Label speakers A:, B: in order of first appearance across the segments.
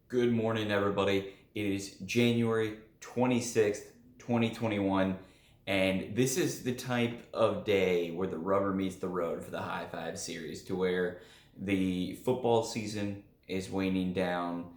A: Good morning, everybody. It is January 26th, 2021, and this is the type of day where the rubber meets the road for the Hi5 series, to where the football season is waning down,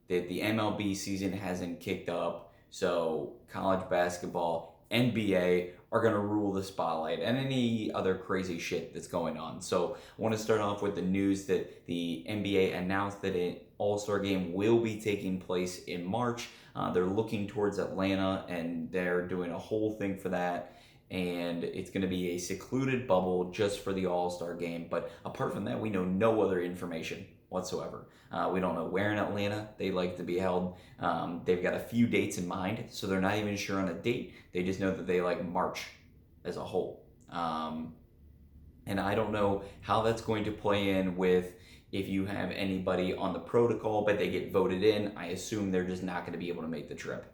A: that the MLB season hasn't kicked up, so college basketball, NBA are going to rule the spotlight and any other crazy shit that's going on. So I want to start off with the news that the NBA announced that an All-Star game will be taking place in March. They're looking towards Atlanta and they're doing a whole thing for that. And it's going to be a secluded bubble just for the All-Star game. But apart from that, we know no other information whatsoever. We don't know where in Atlanta they'd like to be held. They've got a few dates in mind, so they're not even sure on a date. They just know that they like March as a whole. And I don't know how that's going to play in with if you have anybody on the protocol, but they get voted in. I assume they're just not going to be able to make the trip.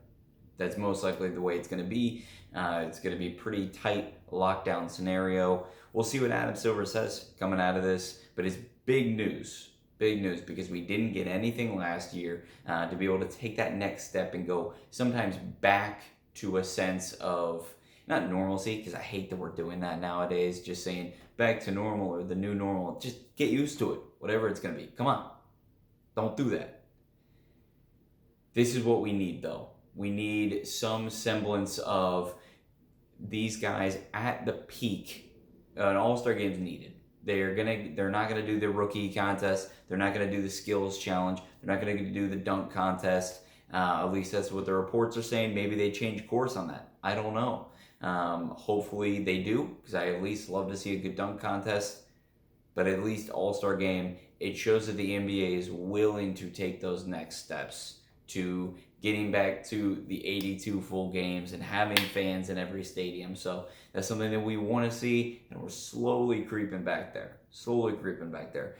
A: That's most likely the way it's going to be. It's going to be a pretty tight lockdown scenario. We'll see what Adam Silver says coming out of this, but it's big news. Big news because we didn't get anything last year to be able to take that next step and go sometimes back to a sense of not normalcy, because I hate that we're doing that nowadays, just saying back to normal or the new normal. Just get used to it, whatever it's going to be. Come on. Don't do that. This is what we need, though. We need some semblance of these guys at the peak. An All-Star game's needed. They're not gonna do the rookie contest. They're not gonna do the skills challenge. They're not gonna do the dunk contest. At least that's what the reports are saying. Maybe they change course on that. I don't know. Hopefully they do, because I at least love to see a good dunk contest. But at least All-Star game, it shows that the NBA is willing to take those next steps to getting back to the 82 full games and having fans in every stadium. So that's something that we want to see, and we're slowly creeping back there. Slowly creeping back there.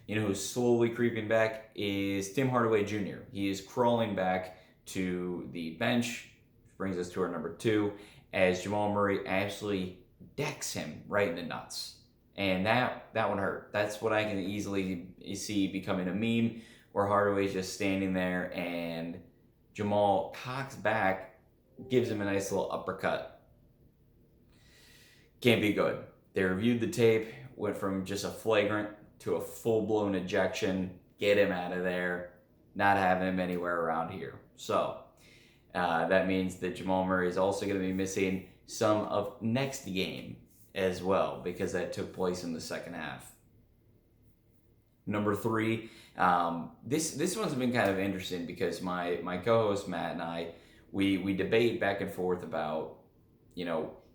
A: Who's slowly creeping back is Tim Hardaway Jr. He is crawling back to the bench, which brings us to our number two, as Jamal Murray actually decks him right in the nuts. And that one hurt. That's what I can easily see becoming a meme, where Hardaway's just standing there and Jamal cocks back, gives him a nice little uppercut. Can't be good. They reviewed the tape, went from just a flagrant to a full-blown ejection. Get him out of there. Not having him anywhere around here. So that means that Jamal Murray is also going to be missing some of next game as well, because that took place in the second half. Number three, this one's been kind of interesting because my co-host Matt and I, we debate back and forth about,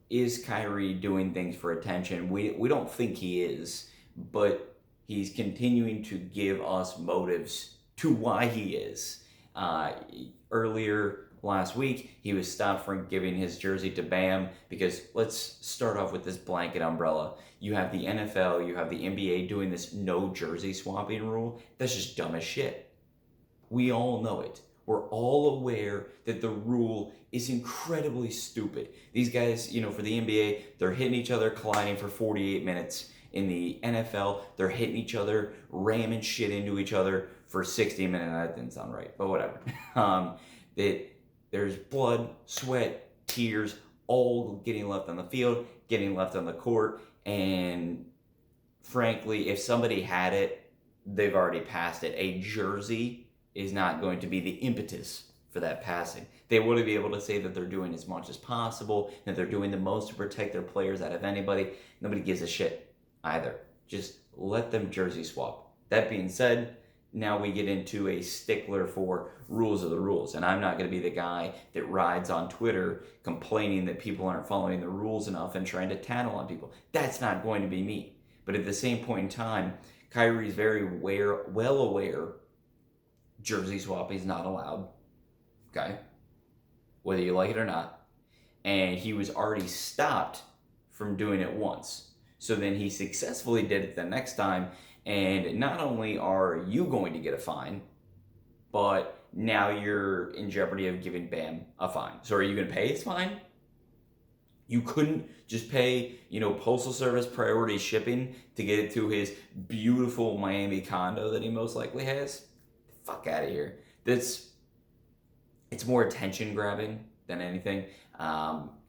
A: is Kyrie doing things for attention? We don't think he is, but he's continuing to give us motives to why he is. Earlier last week, he was stopped from giving his jersey to Bam because, let's start off with this blanket umbrella. You have the NFL, you have the NBA doing this no jersey swapping rule. That's just dumb as shit. We all know it. We're all aware that the rule is incredibly stupid. These guys, for the NBA, they're hitting each other, colliding for 48 minutes. In the NFL, they're hitting each other, ramming shit into each other for 60 minutes. That didn't sound right, but whatever. There's blood, sweat, tears, all getting left on the field, getting left on the court, and frankly, if somebody had it, they've already passed it. A jersey is not going to be the impetus for that passing. They want to be able to say that they're doing as much as possible, that they're doing the most to protect their players out of anybody. Nobody gives a shit either. Just let them jersey swap. That being said, now we get into a stickler for rules of the rules. And I'm not going to be the guy that rides on Twitter complaining that people aren't following the rules enough and trying to tattle on people. That's not going to be me. But at the same point in time, Kyrie's very well aware jersey swapping is not allowed. Okay? Whether you like it or not. And he was already stopped from doing it once. So then he successfully did it the next time. And not only are you going to get a fine, but now you're in jeopardy of giving Bam a fine. So are you going to pay his fine? You couldn't just pay, Postal Service priority shipping to get it to his beautiful Miami condo that he most likely has? fuck out of here. It's more attention grabbing than anything.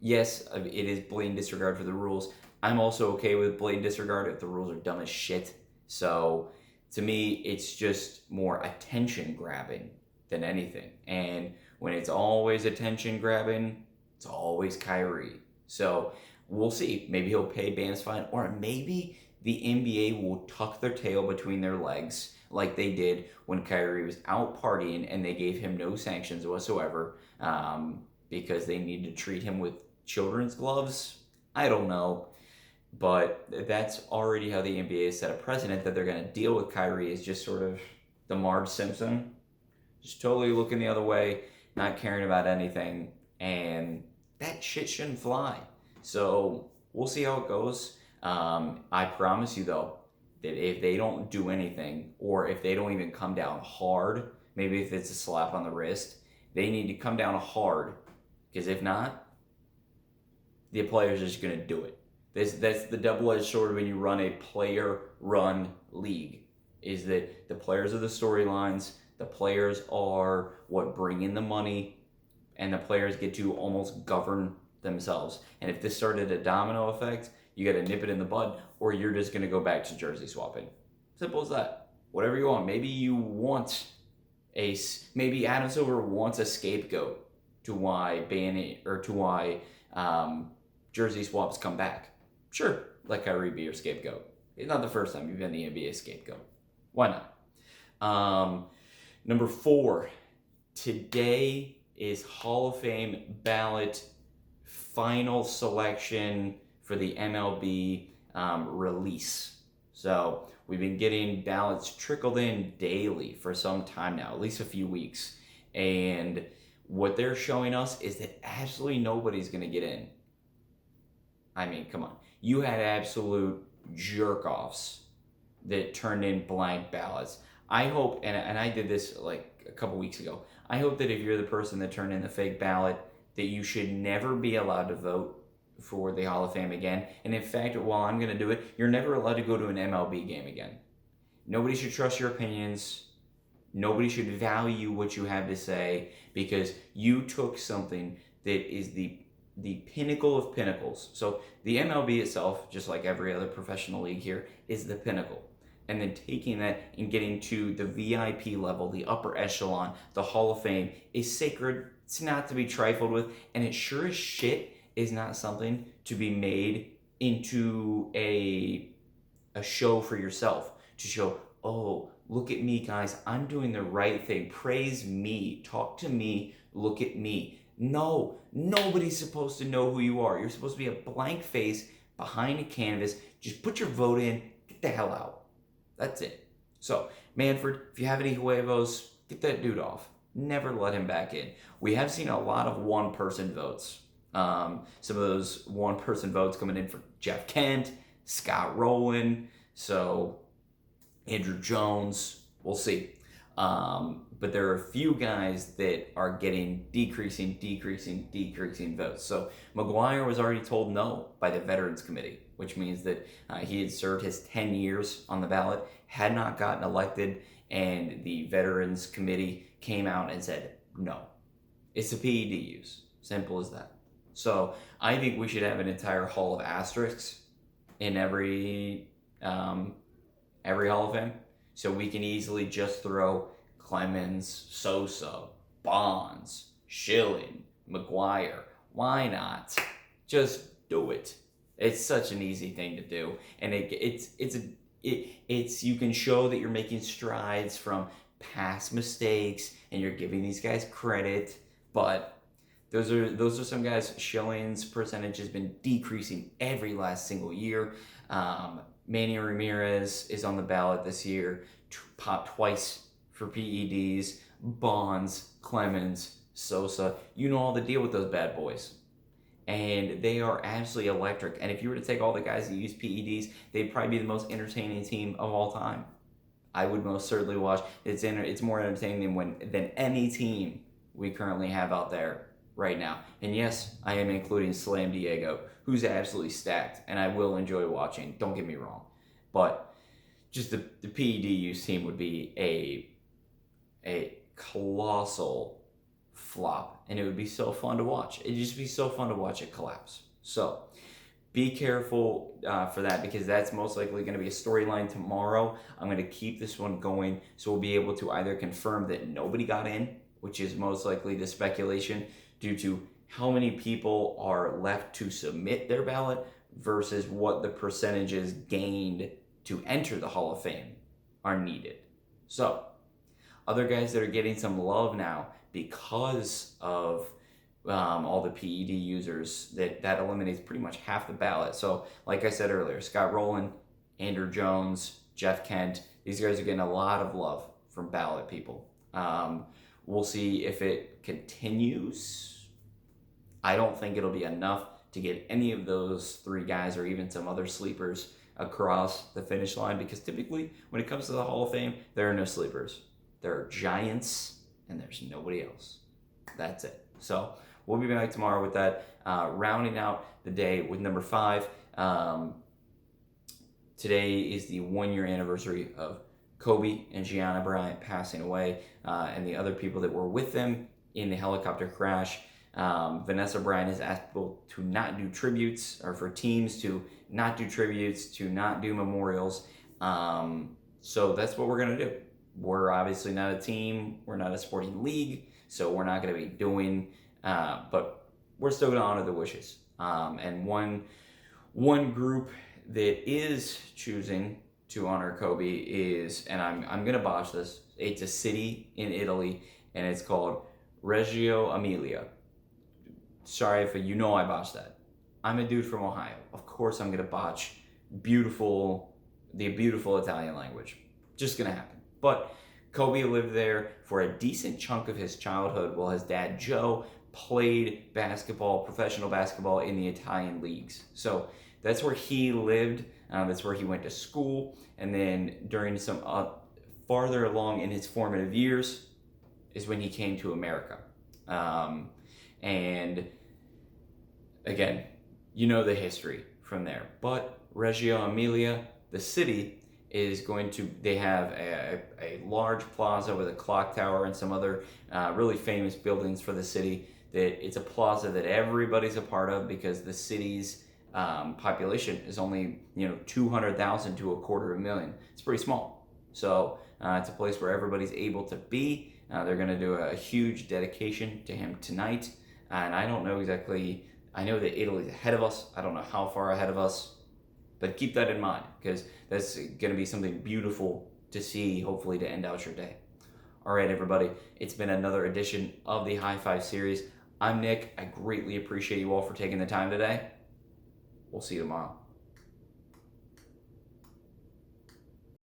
A: Yes, it is blatant disregard for the rules. I'm also okay with blatant disregard if the rules are dumb as shit. So to me, it's just more attention grabbing than anything. And when it's always attention grabbing, it's always Kyrie. So we'll see. Maybe he'll pay Bam's fine, or maybe the NBA will tuck their tail between their legs like they did when Kyrie was out partying and they gave him no sanctions whatsoever because they need to treat him with children's gloves. I don't know. But that's already how the NBA has set a precedent that they're going to deal with Kyrie as just sort of the Marge Simpson, just totally looking the other way, not caring about anything, and that shit shouldn't fly. So we'll see how it goes. I promise you, though, that if they don't do anything, or if they don't even come down hard, maybe if it's a slap on the wrist, they need to come down hard, because if not, the players are just going to do it. That's the double-edged sword when you run a player-run league, is that the players are the storylines, the players are what bring in the money, and the players get to almost govern themselves. And if this started a domino effect, you got to nip it in the bud, or you're just going to go back to jersey swapping. Simple as that. Whatever you want. Maybe Adam Silver wants a scapegoat to why jersey swaps come back. Sure, let Kyrie be your scapegoat. It's not the first time you've been the NBA scapegoat. Why not? Number 4, today is Hall of Fame ballot final selection for the MLB release. So we've been getting ballots trickled in daily for some time now, at least a few weeks. And what they're showing us is that absolutely nobody's going to get in. I mean, come on. You had absolute jerk-offs that turned in blank ballots. I hope, and I did this like a couple weeks ago, I hope that if you're the person that turned in the fake ballot, that you should never be allowed to vote for the Hall of Fame again. And in fact, while I'm going to do it, you're never allowed to go to an MLB game again. Nobody should trust your opinions. Nobody should value what you have to say, because you took something that is the pinnacle of pinnacles. So the MLB itself, just like every other professional league here, is the pinnacle. And then taking that and getting to the VIP level, the upper echelon, the Hall of Fame, is sacred. It's not to be trifled with. And it sure as shit is not something to be made into a show for yourself. To show, oh, look at me, guys. I'm doing the right thing. Praise me. Talk to me. Look at me. No, nobody's supposed to know who you are. You're supposed to be a blank face behind a canvas. Just put your vote in. Get the hell out. That's it. So, Manfred, if you have any huevos, get that dude off. Never let him back in. We have seen a lot of one-person votes. Some of those one-person votes coming in for Jeff Kent, Scott Rowland, so Andrew Jones. We'll see. But there are a few guys that are getting decreasing votes. So McGuire was already told no by the Veterans Committee, which means that he had served his 10 years on the ballot, had not gotten elected, and the Veterans Committee came out and said no. It's a PED use. Simple as that. So I think we should have an entire hall of asterisks in every Hall of Fame. So we can easily just throw Clemens, Sosa, Bonds, Schilling, McGuire. Why not? Just do it. It's such an easy thing to do, and it's you can show that you're making strides from past mistakes, and you're giving these guys credit. But those are some guys. Schilling's percentage has been decreasing every last single year. Manny Ramirez is on the ballot this year, popped twice for PEDs. Bonds, Clemens, Sosa, you know all the deal with those bad boys. And they are absolutely electric. And if you were to take all the guys that use PEDs, they'd probably be the most entertaining team of all time. I would most certainly watch. It's more entertaining than any team we currently have out there right now. And yes, I am including Slam Diego, who's absolutely stacked, and I will enjoy watching. Don't get me wrong, but just the PED use team would be a colossal flop, and it would be so fun to watch. It'd just be so fun to watch it collapse. So be careful for that, because that's most likely going to be a storyline tomorrow. I'm going to keep this one going, so we'll be able to either confirm that nobody got in, which is most likely the speculation due to how many people are left to submit their ballot versus what the percentages gained to enter the Hall of Fame are needed. So other guys that are getting some love now because of all the PED users, that eliminates pretty much half the ballot. So like I said earlier, Scott Rowland, Andrew Jones, Jeff Kent, these guys are getting a lot of love from ballot people. We'll see if it continues. I don't think it'll be enough to get any of those three guys or even some other sleepers across the finish line, because typically when it comes to the Hall of Fame, there are no sleepers. There are giants and there's nobody else. That's it. So we'll be back tomorrow with that, rounding out the day with number 5. Today is the 1-year anniversary of Kobe and Gianna Bryant passing away, and the other people that were with them in the helicopter crash. Vanessa Bryant has asked people to not do tributes, or for teams to not do tributes, to not do memorials. So that's what we're going to do. We're obviously not a team. We're not a sporting league. So we're not going to be doing, but we're still going to honor the wishes. And one group that is choosing to honor Kobe is, and I'm going to botch this, it's a city in Italy, and it's called Reggio Emilia. Sorry if I botched that. I'm a dude from Ohio. Of course I'm going to botch the beautiful Italian language. Just going to happen. But Kobe lived there for a decent chunk of his childhood while his dad, Joe, played basketball, professional basketball in the Italian leagues. So that's where he lived. That's where he went to school. And then during some farther along in his formative years is when he came to America. And again, you know the history from there. But Reggio Emilia, the city, they have a large plaza with a clock tower and some other really famous buildings for the city. That it's a plaza that everybody's a part of, because the city's population is only 200,000 to 250,000. It's pretty small. So it's a place where everybody's able to be. They're going to do a huge dedication to him tonight. And I don't know exactly, I know that Italy's ahead of us. I don't know how far ahead of us, but keep that in mind, because that's going to be something beautiful to see, hopefully, to end out your day. All right, everybody, it's been another edition of the Hi5 series. I'm Nick. I greatly appreciate you all for taking the time today. We'll see you tomorrow.